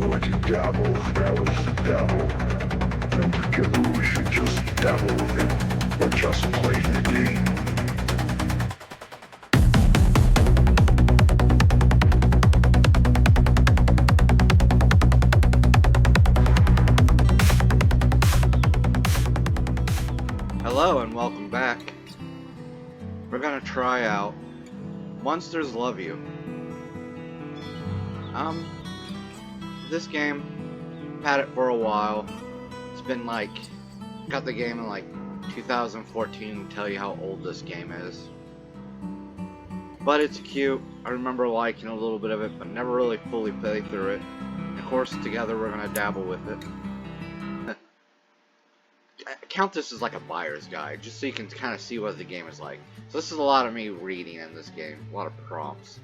like to dabble, that was dabble. And together we should just dabble with it, or just play the game. Hello and welcome back. We're gonna try out Monsters Love You. This game, had it for a while. It's been like, got the game in like 2014 to tell you how old this game is. But it's cute. I remember liking a little bit of it, but never really fully played through it. And of course, together we're gonna dabble with it. Count this as like a buyer's guide, just so you can kind of see what the game is like. So this is a lot of me reading in this game, a lot of prompts.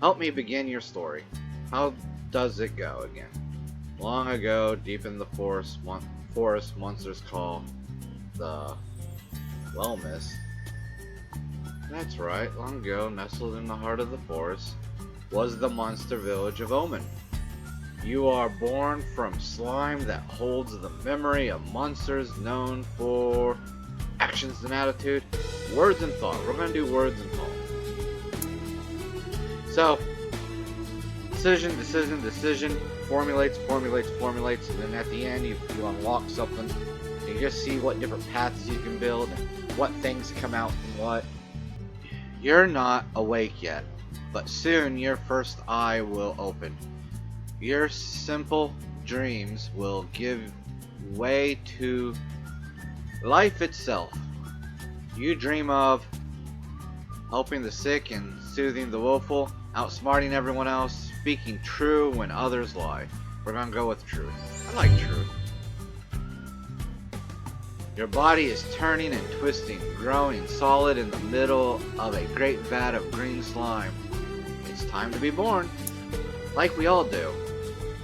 Help me begin your story. How does it go again? Long ago, deep in the forest, monsters call the Wellmiss. That's right, long ago, nestled in the heart of the forest, was the monster village of Omen. You are born from slime that holds the memory of monsters known for actions and attitude, words and thought. We're going to do words and thought. So, decision, formulates, and then at the end you unlock something. And you just see what different paths you can build and what things come out from what. You're not awake yet, but soon your first eye will open. Your simple dreams will give way to life itself. You dream of helping the sick and soothing the woeful, outsmarting everyone else, speaking true when others lie. We're gonna go with truth. I like truth. Your body is turning and twisting, growing solid in the middle of a great vat of green slime. It's time to be born. Like we all do.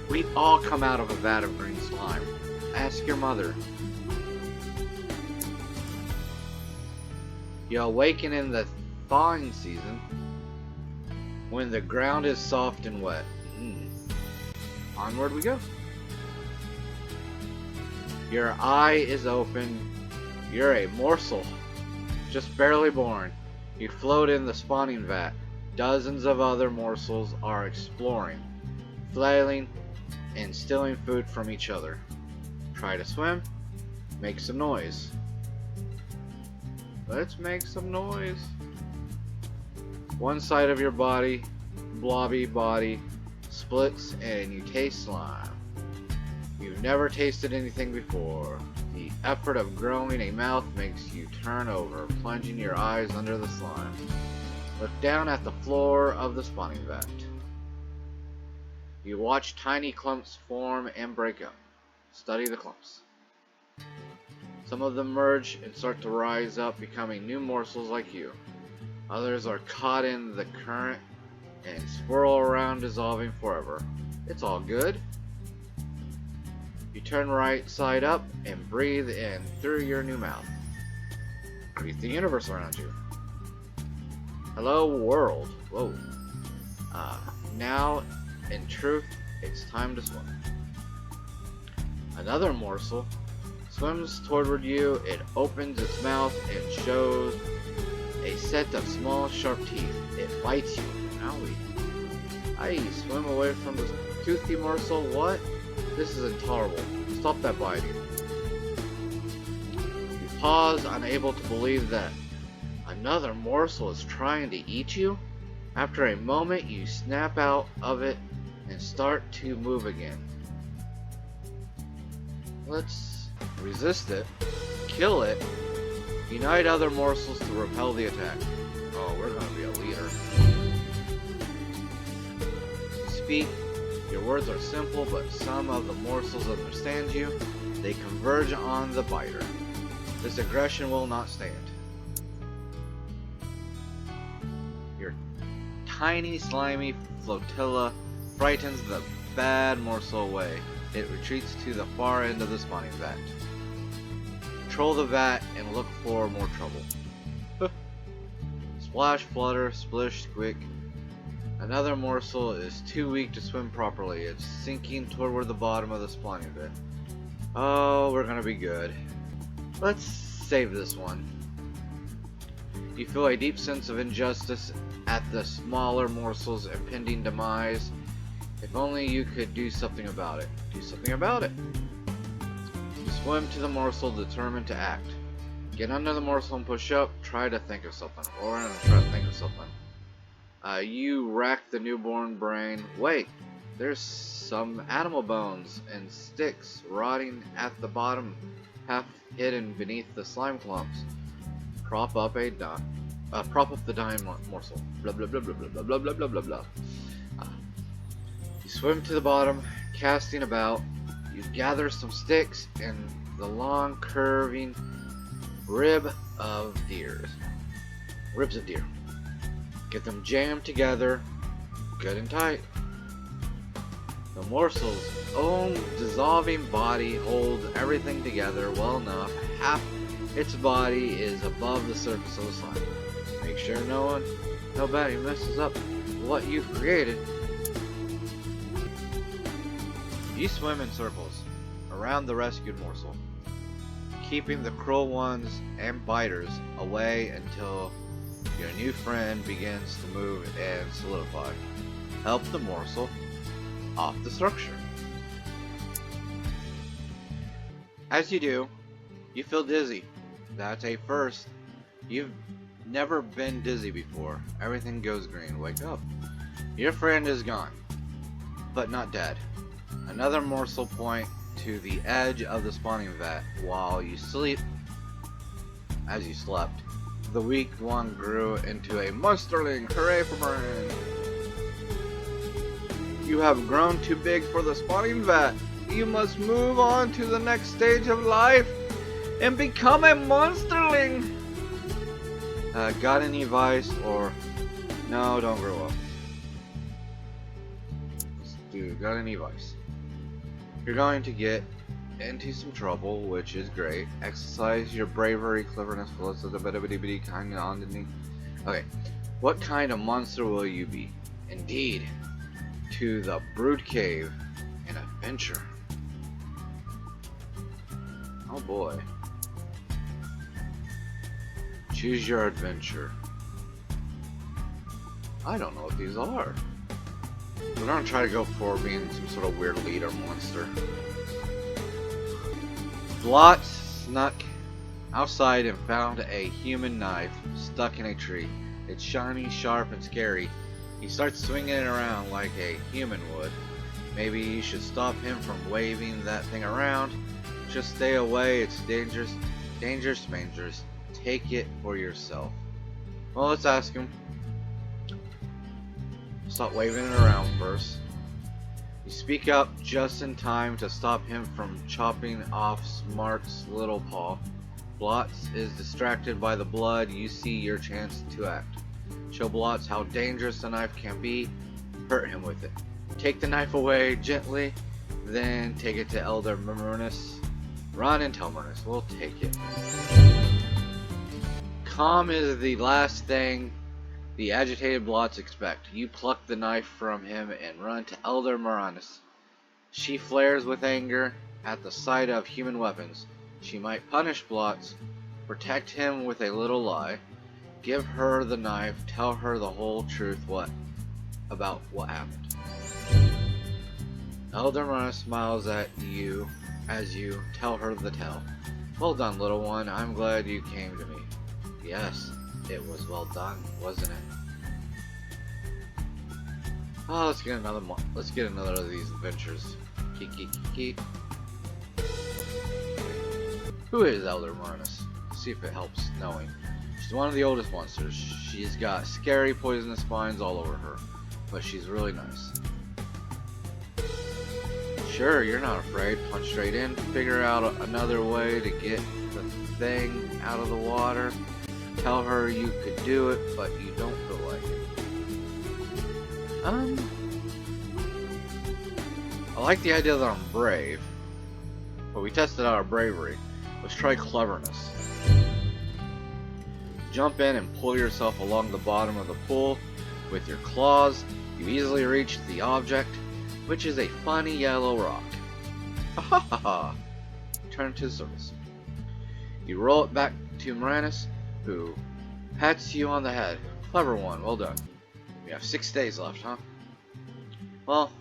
We all come out of a vat of green slime. Ask your mother. You awaken in the thawing season when the ground is soft and wet. Onward we go. Your eye is open. You're a morsel, just barely born. You float in the spawning vat. Dozens of other morsels are exploring, flailing, and stealing food from each other. Try to swim, make some noise. Let's make some noise. One side of your body, blobby body, splits and you taste slime. You've never tasted anything before. The effort of growing a mouth makes you turn over, plunging your eyes under the slime. Look down at the floor of the spawning vat. You watch tiny clumps form and break up. Study the clumps. Some of them merge and start to rise up, becoming new morsels like you. Others are caught in the current and swirl around, dissolving forever. It's all good. You turn right side up and breathe in through your new mouth. Greet the universe around you. Hello world. Whoa. Now, in truth, it's time to swim. Another morsel swims toward you. It opens its mouth and shows a set of small, sharp teeth. It bites you. Owie. I swim away from this toothy morsel. What? This is intolerable. Stop that biting. You pause, unable to believe that another morsel is trying to eat you. After a moment, you snap out of it and start to move again. Let's resist it, kill it, unite other morsels to repel the attack. Oh, we're gonna be a leader. Speak. Your words are simple, but some of the morsels understand you. They converge on the biter. This aggression will not stand. Your tiny, slimy flotilla frightens the bad morsel away. It retreats to the far end of the spawning vat. Control the vat and look for more trouble. Splash, flutter, splish, squick. Another morsel is too weak to swim properly. It's sinking toward the bottom of the spawning bit. Oh, we're gonna be good. Let's save this one. You feel a deep sense of injustice at the smaller morsel's impending demise. If only you could do something about it. Do something about it. You swim to the morsel, determined to act. Get under the morsel and push up. Try to think of something. Or try to think of something. You rack the newborn brain. Wait, there's some animal bones and sticks rotting at the bottom, half hidden beneath the slime clumps. Prop up the dying morsel. Blah blah blah blah blah blah blah blah blah blah. You swim to the bottom, casting about. You gather some sticks and the long curving ribs of deer. Get them jammed together, good and tight. The morsel's own dissolving body holds everything together well enough. Half its body is above the surface of the slime. Make sure nobody messes up what you've created. You swim in circles around the rescued morsel, keeping the cruel ones and biters away until your new friend begins to move and solidify. Help the morsel off the structure. As you do, you feel dizzy. That's a first. You've never been dizzy before. Everything goes green. Wake up. Your friend is gone, but not dead. Another morsel point to the edge of the spawning vat while you sleep. As you slept, the weak one grew into a monsterling. Hooray for Marin! You have grown too big for the spawning vat. You must move on to the next stage of life and become a monsterling. Got any advice or no? Don't grow up. Dude, got any advice? You're going to get into some trouble, which is great. Exercise your bravery, cleverness, philosophy, kind of. Okay, what kind of monster will you be? Indeed, to the Brood Cave, an adventure. Oh boy. Choose your adventure. I don't know what these are. We're gonna try to go for being some sort of weird leader monster. Blot snuck outside and found a human knife stuck in a tree. It's shiny, sharp, and scary. He starts swinging it around like a human would. Maybe you should stop him from waving that thing around. Just stay away, it's dangerous. Dangerous. Take it for yourself. Well, let's ask him. Stop waving it around first. You speak up just in time to stop him from chopping off Smart's little paw. Blotz is distracted by the blood. You see your chance to act. Show Blotz how dangerous the knife can be. Hurt him with it. Take the knife away gently, then take it to Elder Murnus. Run and tell Murnus. We'll take it. Calm is the last thing the agitated Blotz expect. You pluck the knife from him and run to Elder Murnus. She flares with anger at the sight of human weapons. She might punish Blotz, protect him with a little lie, give her the knife, tell her the whole truth about what happened. Elder Murnus smiles at you as you tell her the tale. Well done, little one. I'm glad you came to me. Yes, it was well done, wasn't it? Oh, let's get another of these adventures. Keep. Who is Elder Murnus? See if it helps knowing. She's one of the oldest monsters. She's got scary poisonous spines all over her, but she's really nice. Sure, you're not afraid. Punch straight in. Figure out another way to get the thing out of the water. Tell her you could do it, but you don't feel like it. I like the idea that I'm brave, but we tested out our bravery. Let's try cleverness. Jump in and pull yourself along the bottom of the pool with your claws. You easily reach the object, which is a funny yellow rock. Ha ha ha ha! Turn to the surface. You roll it back to Moranis, who pats you on the head. Clever one, well done. We have 6 days left, huh? Well,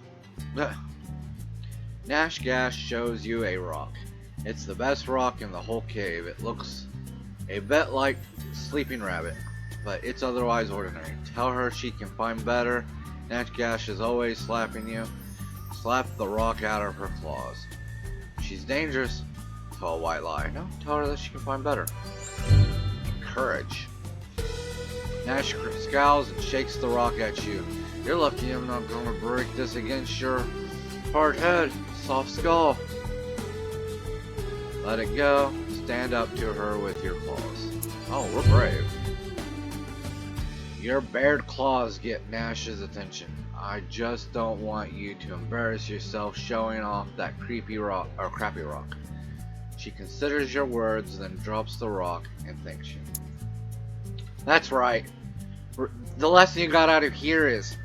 Nash Gash shows you a rock. It's the best rock in the whole cave. It looks a bit like Sleeping Rabbit, but it's otherwise ordinary. Tell her she can find better. Nash Gash is always slapping you. Slap the rock out of her claws. She's dangerous. Tell a white lie. No, tell her that she can find better. Courage. Nash scowls and shakes the rock at you. You're lucky I'm not gonna break this against your hard head, soft skull. Let it go. Stand up to her with your claws. Oh, we're brave. Your bared claws get Nash's attention. I just don't want you to embarrass yourself showing off that creepy rock or crappy rock. She considers your words, then drops the rock and thanks you. That's right. The lesson you got out of here is,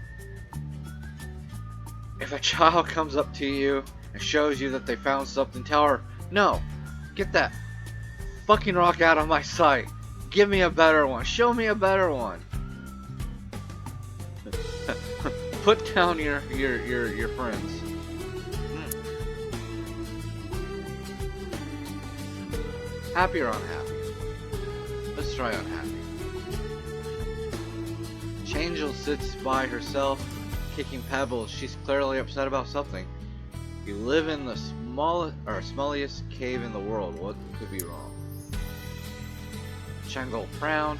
if a child comes up to you and shows you that they found something, tell her, no, get that fucking rock out of my sight. Give me a better one. Show me a better one. Put down your friends. Happy or unhappy? Let's try unhappy. Changel sits by herself, kicking pebbles. She's clearly upset about something. You live in the smelliest cave in the world. What could be wrong? Changel frowned.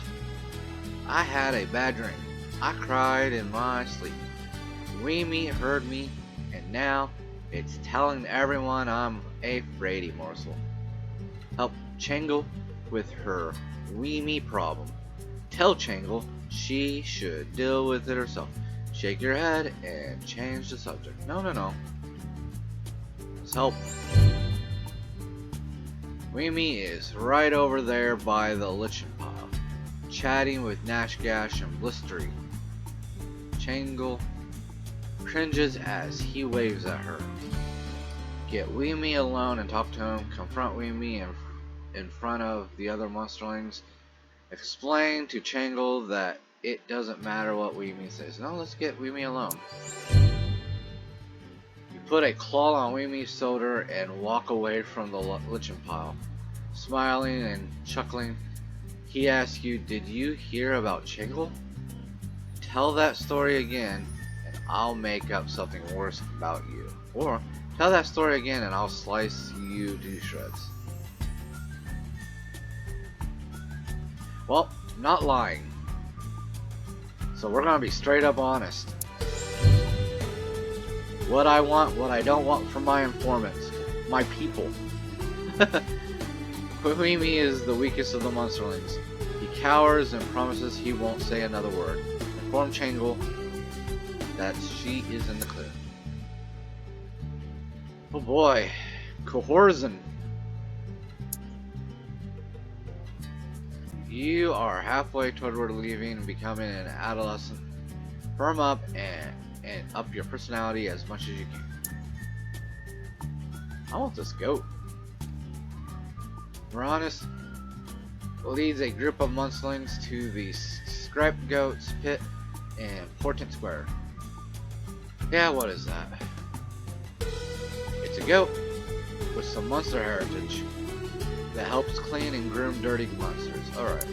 I had a bad dream. I cried in my sleep. Weemy heard me, and now it's telling everyone I'm a fraidy morsel. Help Changel with her Weemy problem. Tell Changel she should deal with it herself. Shake your head and change the subject. No. Let's help. Weemy is right over there by the lichen pile, chatting with Nash Gash and Blistery. Changel cringes as he waves at her. Get Weemy alone and talk to him. Confront Weemy in front of the other monsterlings. Explain to Changel that it doesn't matter what Weemy says. No, let's get Weemy alone. You put a claw on Weemy's shoulder and walk away from the lichen pile. Smiling and chuckling, he asks you, did you hear about Changel? Tell that story again and I'll make up something worse about you. Or, tell that story again and I'll slice you to shreds. Well, not lying. So we're gonna be straight up honest. What I want, what I don't want from my informants. My people. Weemy is the weakest of the monsterlings. He cowers and promises he won't say another word. Inform Changel that she is in the clear. Oh boy. Cohorzin. You are halfway toward leaving and becoming an adolescent. Firm up and up your personality as much as you can. I want this goat. Moranis leads a group of monsterlings to the Scapegoat's pit in Portent Square. Yeah, what is that? It's a goat with some monster heritage that helps clean and groom dirty monsters. Alright.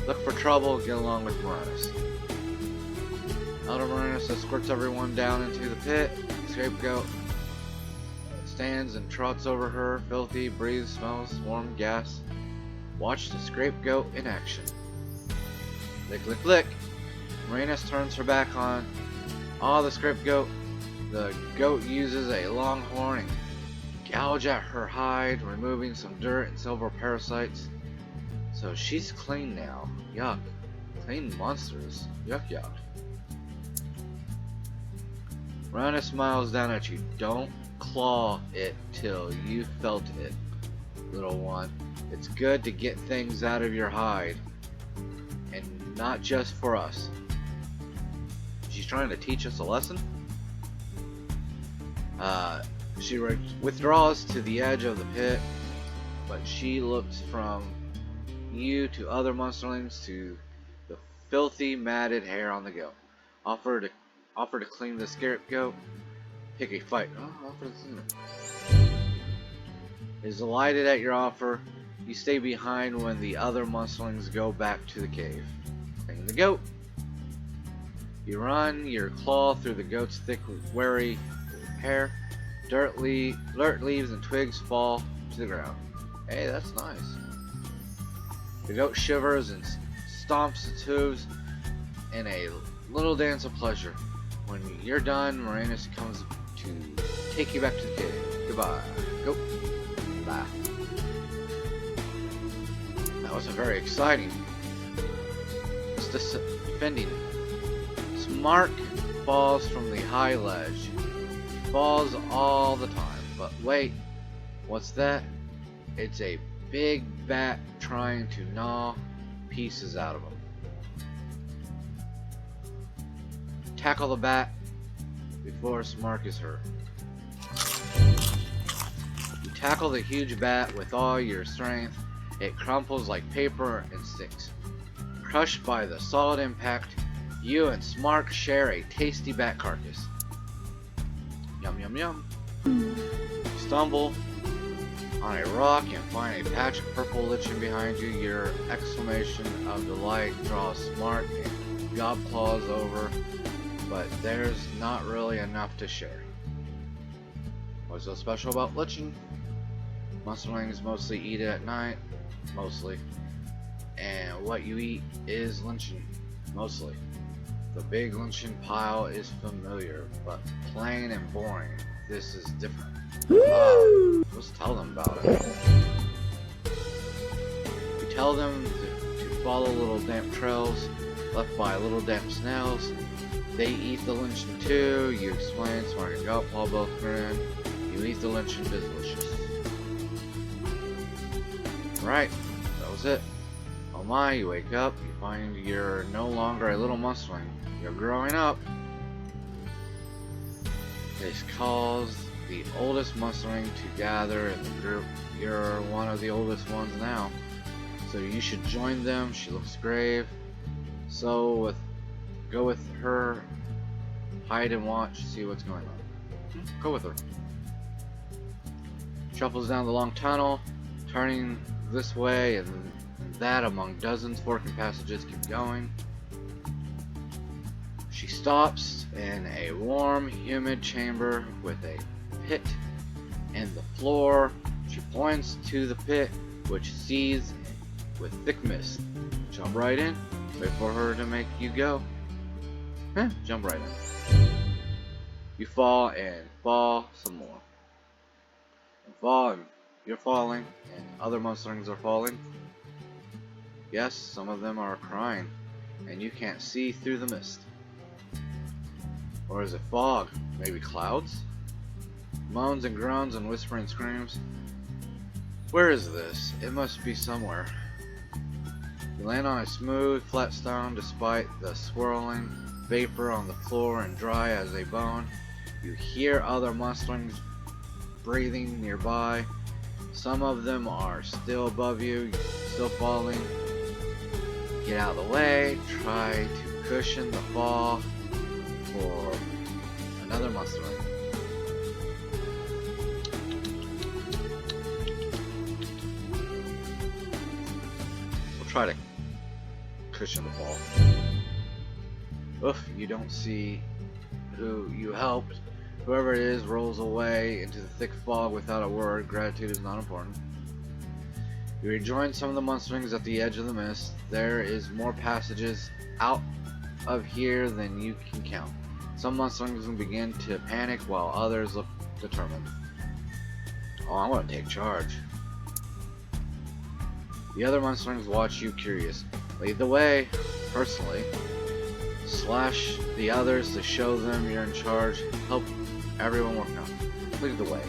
Look for trouble, get along with Moranis. Elder Moranis escorts everyone down into the pit. The Scapegoat stands and trots over her, filthy, breathes, smells, warm gas. Watch the Scapegoat in action. Lick, lick, lick. Moranis turns her back on. The Scapegoat. The goat uses a long horn and gouge at her hide, removing some dirt and silver parasites. So she's clean now. Yuck. Clean monsters. Yuck, yuck. Moranis smiles down at you. Don't claw it till you felt it, little one. It's good to get things out of your hide, and not just for us. trying to teach us a lesson? She withdraws to the edge of the pit, but she looks from you to other monsterlings to the filthy, matted hair on the goat. Offer to clean the scapegoat. Pick a fight. Oh, offer to clean it. Is delighted at your offer. You stay behind when the other monsterlings go back to the cave. Clean the goat. You run your claw through the goat's thick, wiry hair. Dirt leaves and twigs fall to the ground. Hey, that's nice. The goat shivers and stomps its hooves in a little dance of pleasure. When you're done, Moranus comes to take you back to the cave. Goodbye. Go. Bye. That was a very exciting. It's defending. Smark falls from the high ledge. Falls all the time. But wait, what's that? It's a big bat trying to gnaw pieces out of him. Tackle the bat before Smark is hurt. You tackle the huge bat with all your strength. It crumples like paper and sticks. Crushed by the solid impact, you and Smark share a tasty bat carcass. Yum yum yum. You stumble on a rock and find a patch of purple lichen behind you. Your exclamation of delight draws Smark and gob claws over, but there's not really enough to share. What's so special about lichen? Monsterlings mostly eat it at night, mostly, and what you eat is lichen, mostly. The big lichen pile is familiar, but plain and boring. This is different. Let's tell them about it. You tell them to follow little damp trails left by little damp snails. They eat the lichen too. You explain, Smark and Goatpaw both grin. You eat the lichen, it is delicious. Right, that was it. Oh my, you wake up, you find you're no longer a little monsterling. You're growing up. This calls the oldest monsterling to gather in the group. You're one of the oldest ones now, so you should join them. She looks grave. So go with her, hide and watch, see what's going on. Go with her. Shuffles down the long tunnel, turning this way and that among dozens forking passages. Keep going. She stops in a warm, humid chamber with a pit in the floor. She points to the pit, which seethes with thick mist. Jump right in. Wait for her to make you go. Jump right in. You fall and fall some more. And fall and you're falling, and other monsterlings are falling. Yes, some of them are crying, and you can't see through the mist. Or is it fog? Maybe clouds? Moans and groans and whispering screams. Where is this? It must be somewhere. You land on a smooth, flat stone despite the swirling vapor on the floor and dry as a bone. You hear other monsterlings breathing nearby. Some of them are still above you, still falling. Get out of the way. Try to cushion the fall for another monsterling. We'll try to cushion the fall. Oof, you don't see who you helped. Whoever it is rolls away into the thick fog without a word. Gratitude is not important. You rejoin some of the monsterlings at the edge of the mist. There is more passages out of here than you can count. Some monsterlings begin to panic while others look determined. Oh, I want to take charge. The other monsterlings watch you curious. Lead the way, personally. Slash the others to show them you're in charge. Help everyone work out. Lead the way.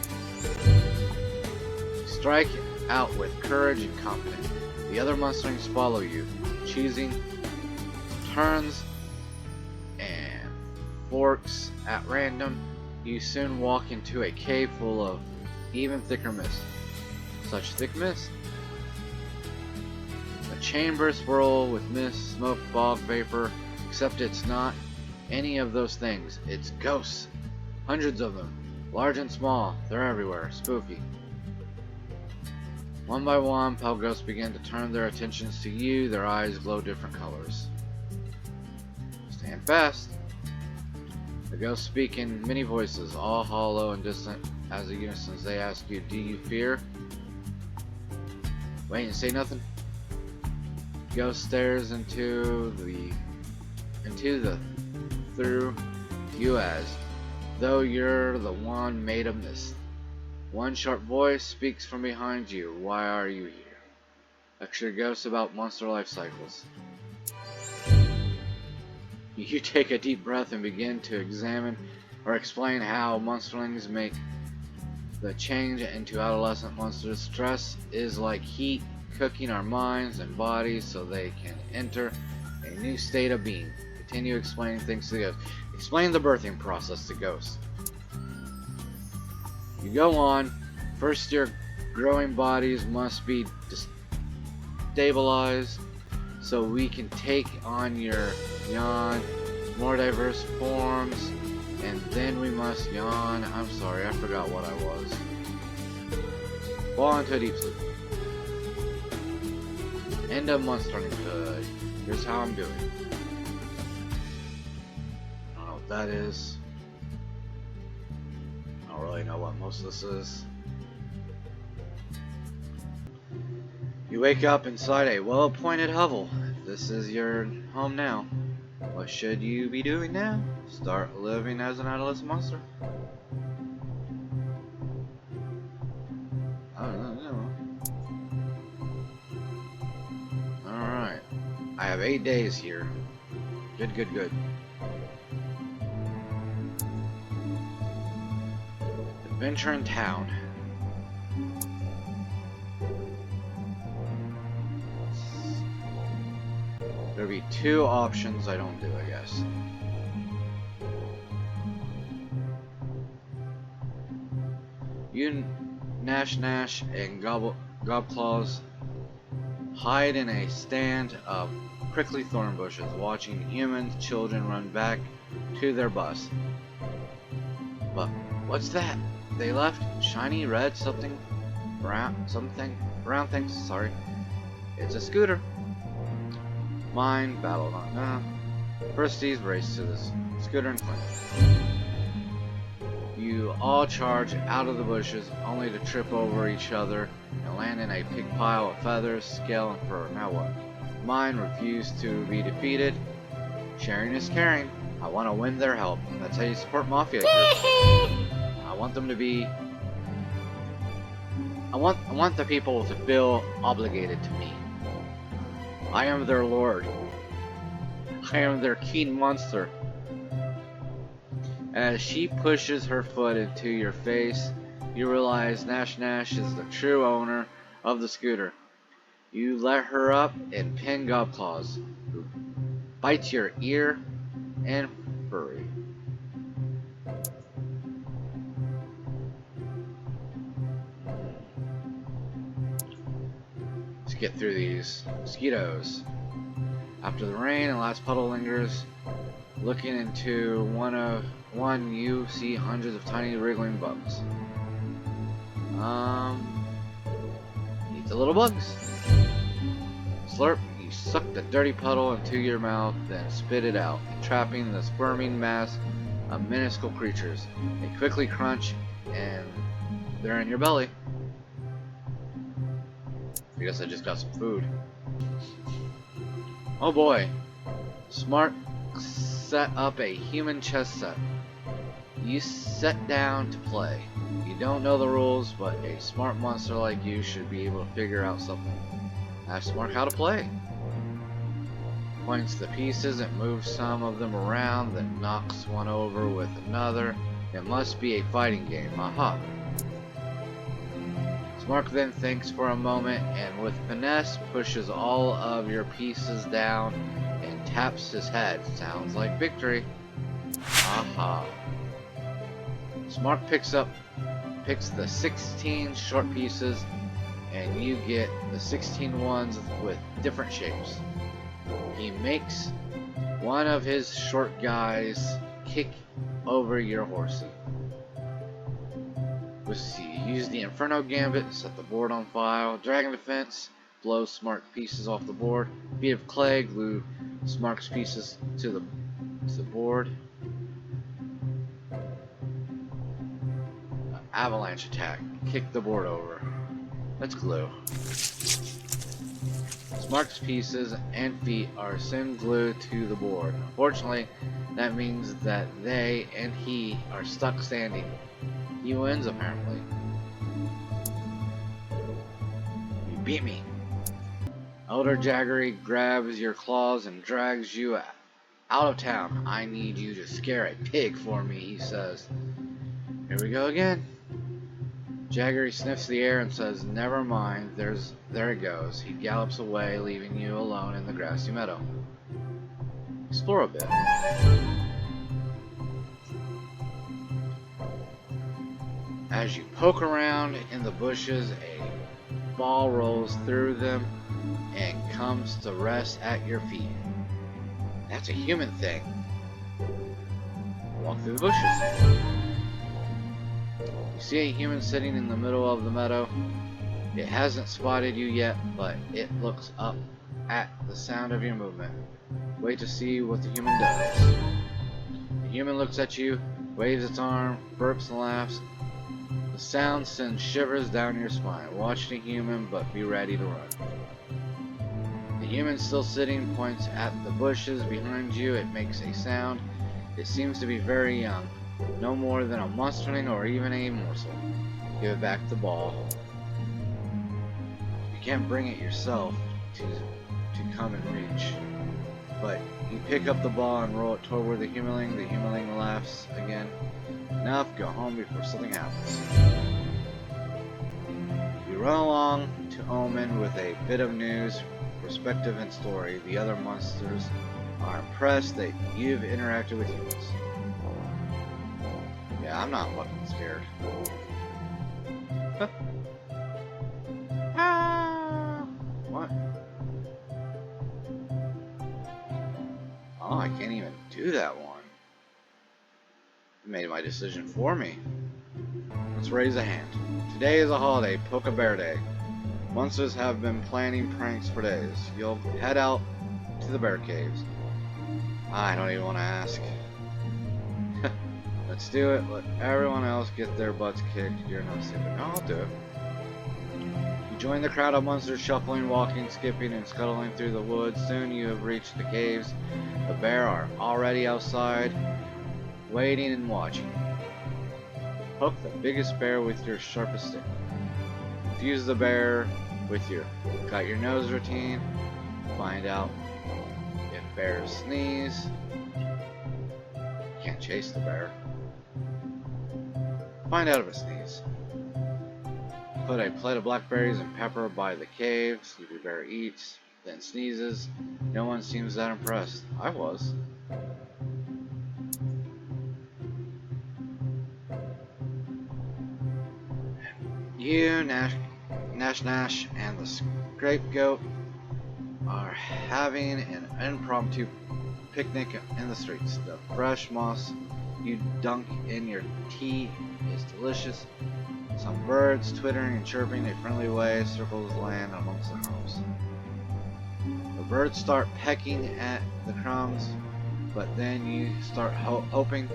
Strike out with courage and confidence. The other monsterlings follow you, choosing turns and forks at random, you soon walk into a cave full of even thicker mist. Such thick mist. The chambers swirl with mist, smoke, fog, vapor, except it's not any of those things. It's ghosts. Hundreds of them, large and small. They're everywhere, spooky. One by one, pale ghosts begin to turn their attentions to you. Their eyes glow different colors. Stand fast. The ghosts speak in many voices, all hollow and distant as a unison. They ask you, do you fear? Wait and say nothing. Ghost stares into the through you as though you're the one made of mist. One sharp voice speaks from behind you. Why are you here? Lecture ghosts about monster life cycles. You take a deep breath and begin to examine or explain how monsterlings make the change into adolescent monsters. Stress is like heat, cooking our minds and bodies so they can enter a new state of being. Continue explaining things to the ghosts. Explain the birthing process to ghosts. You go on. First, your growing bodies must be stabilized so we can take on your yawn, more diverse forms, and then we must yawn. I'm sorry, I forgot what I was. Fall into a deep sleep. End of monsterhood. Here's how I'm doing. I don't know what that is. I don't really know what most of this is. You wake up inside a well-appointed hovel. This is your home now. What should you be doing now? Start living as an adolescent monster? I don't know. Alright. I have 8 days here. Good, good, good. Adventure in town. There'll be 2 options I don't do, I guess. You, Nash, and Gobclaws hide in a stand of prickly thorn bushes, watching human children run back to their bus. But what's that? They left shiny red something brown things. Sorry, it's a scooter. Mine battled on. Firsties race to this scooter and climb. You all charge out of the bushes, only to trip over each other and land in a big pile of feathers, scale, and fur. Now what? Mine refused to be defeated. Sharing is caring. I want to win their help. That's how you support mafia groups. I want them to be. I want the people to feel obligated to me. I am their lord. I am their keen monster. As she pushes her foot into your face, you realize Nash is the true owner of the scooter. You let her up and pin Gobclaws, who bites your ear and furry. Let's get through these mosquitoes. After the rain and last puddle lingers, looking into one you see hundreds of tiny wriggling bugs. Eat the little bugs. Slurp, you suck the dirty puddle into your mouth, then spit it out, trapping the squirming mass of minuscule creatures. They quickly crunch, and they're in your belly. I guess I just got some food. Oh boy. Smart set up a human chess set. You sit down to play. You don't know the rules, but a smart monster like you should be able to figure out something. Ask Smart how to play. Points the pieces and moves some of them around, then knocks one over with another. It must be a fighting game. Aha. Smart then thinks for a moment and with finesse pushes all of your pieces down and taps his head. Sounds like victory. Aha. Smart picks the 16 short pieces, and you get the 16 ones with different shapes. He makes one of his short guys kick over your horsey. Let's see, use the Inferno Gambit, set the board on fire. Dragon Defense, blow Smart pieces off the board. Beat of Clay, glue Smart's pieces to the board. Avalanche Attack, kick the board over. Let's glue. Smart's pieces and feet are soon glued to the board. Unfortunately, that means that they and he are stuck standing. He wins, apparently. You beat me. Elder Jaggery grabs your claws and drags you out of town. I need you to scare a pig for me, he says. Here we go again. Jaggery sniffs the air and says, never mind, there it goes. He gallops away, leaving you alone in the grassy meadow. Explore a bit. As you poke around in the bushes, a ball rolls through them and comes to rest at your feet. That's a human thing. Walk through the bushes. You see a human sitting in the middle of the meadow. It hasn't spotted you yet, but it looks up at the sound of your movement. Wait to see what the human does. The human looks at you, waves its arm, burps and laughs. The sound sends shivers down your spine. Watch the human, but be ready to run. The human still sitting points at the bushes behind you. It makes a sound. It seems to be very young. No more than a monsterling or even a morsel. Give it back the ball. You can't bring it yourself to come and reach. But you pick up the ball and roll it toward the humanling. The humanling laughs again. Enough, go home before something happens. You run along to Omen with a bit of news, perspective, and story. The other monsters are impressed that you've interacted with humans. Yeah, I'm not fucking scared. Huh. Ah! What? Oh, I can't even do that one. It made my decision for me. Let's raise a hand. Today is a holiday, Poke Bear Day. Monsters have been planning pranks for days. You'll head out to the bear caves. I don't even want to ask. Let's do it. Let everyone else get their butts kicked. You're not stupid. No, I'll do it. You join the crowd of monsters shuffling, walking, skipping, and scuttling through the woods. Soon you have reached the caves. The bear are already outside, waiting and watching. Poke the biggest bear with your sharpest stick. Confuse the bear with your cut your nose routine. Find out if bears sneeze. You can't chase the bear. Find out if it sneezes. Put a plate of blackberries and pepper by the cave. Sleepy bear eats, then sneezes. No one seems that impressed. I was. You, Nash, and the scapegoat are having an impromptu picnic in the streets. The fresh moss you dunk in your tea is delicious. Some birds twittering and chirping a friendly way circles land amongst the crumbs. The birds start pecking at the crumbs, but then you start hopping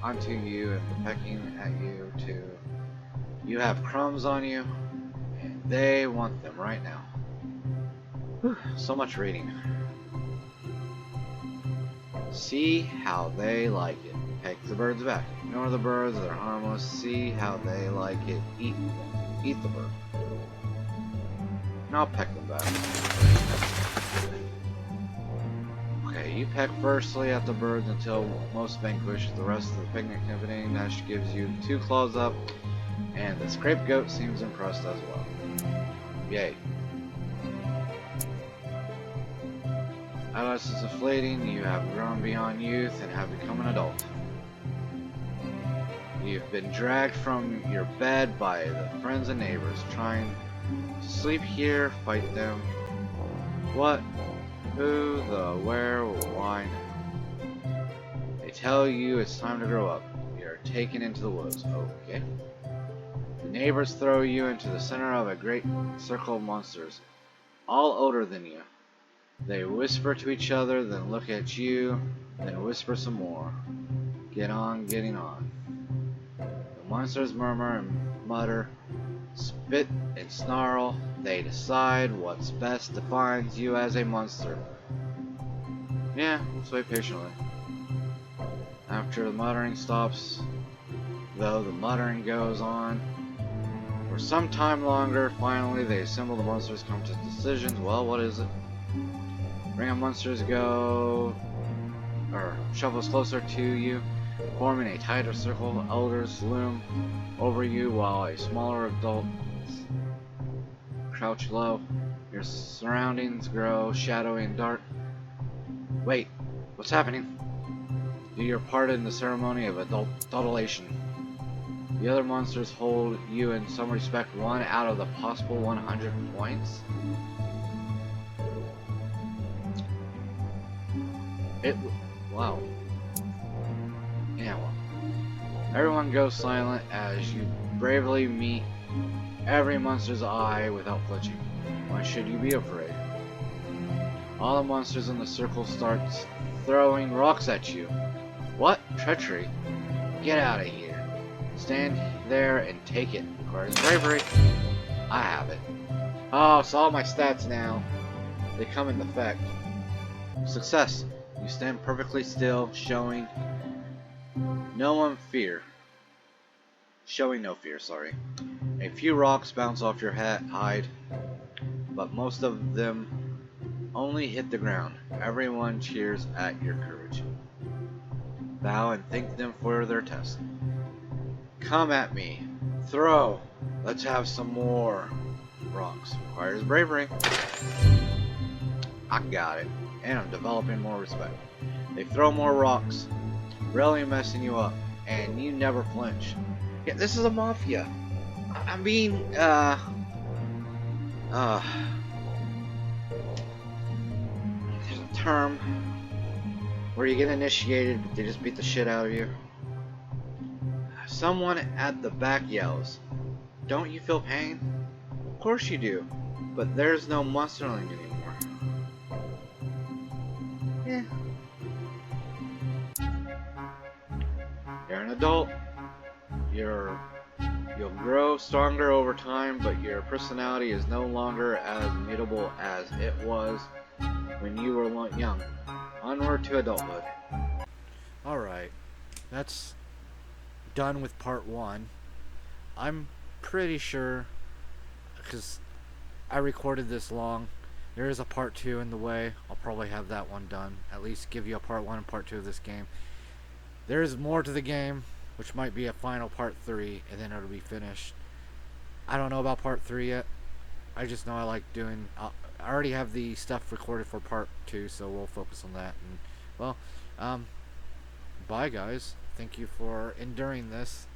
onto you and pecking at you too. You have crumbs on you, and they want them right now. Whew, so much reading. See how they like it. Peck the birds back. Ignore the birds, they're harmless. See how they like it. Eat them. Eat the bird. And I'll peck them back. Okay, you peck firstly at the birds until most vanquish. The rest of the picnic company. Nash gives you 2 claws up, and the scapegoat seems impressed as well. Yay. Adolescence is fleeting, you have grown beyond youth and have become an adult. You've been dragged from your bed by the friends and neighbors, trying to sleep here, fight them. What? Who, the, where, why now? They tell you it's time to grow up. You're taken into the woods. Okay. The neighbors throw you into the center of a great circle of monsters, all older than you. They whisper to each other, then look at you, then whisper some more. Get on, getting on. The monsters murmur and mutter, spit and snarl. They decide what's best defines you as a monster. Yeah, let's wait patiently. After the muttering stops, though the muttering goes on for some time longer, finally they assemble. The monsters come to decisions. Well, what is it? Ring of monsters go, or shovels closer to you, forming a tighter circle. Elders loom over you while a smaller adult crouch low. Your surroundings grow shadowy and dark. Wait, what's happening? Do your part in the ceremony of adultation. The other monsters hold you in some respect 1 out of the possible 100 points. Wow. Yeah, well. Everyone goes silent as you bravely meet every monster's eye without flinching. Why should you be afraid? All the monsters in the circle start throwing rocks at you. What? Treachery? Get out of here. Stand there and take it. Requires bravery. I have it. Oh, so all my stats now, they come into effect. Success. You stand perfectly still, showing no fear. Sorry. A few rocks bounce off your hide, but most of them only hit the ground. Everyone cheers at your courage. Bow and thank them for their test. Come at me. Throw. Let's have some more. Rocks. Requires bravery. I got it. And I'm developing more respect. They throw more rocks, really messing you up, and you never flinch. Yeah, this is a mafia. I'm being, there's a term where you get initiated, but they just beat the shit out of you. Someone at the back yells, "Don't you feel pain?" Of course you do, but there's no monsterling anymore. Yeah. You're an adult. You'll grow stronger over time, but your personality is no longer as mutable as it was when you were young. Onward to adulthood. Alright, that's done with part 1. I'm pretty sure, because I recorded this long, there is a part 2 in the way. I'll probably have that one done. At least give you a part 1 and part 2 of this game. There is more to the game, which might be a final part 3, and then it'll be finished. I don't know about part 3 yet. I just know I like doing... I already have the stuff recorded for part 2, so we'll focus on that. And, well, bye guys. Thank you for enduring this.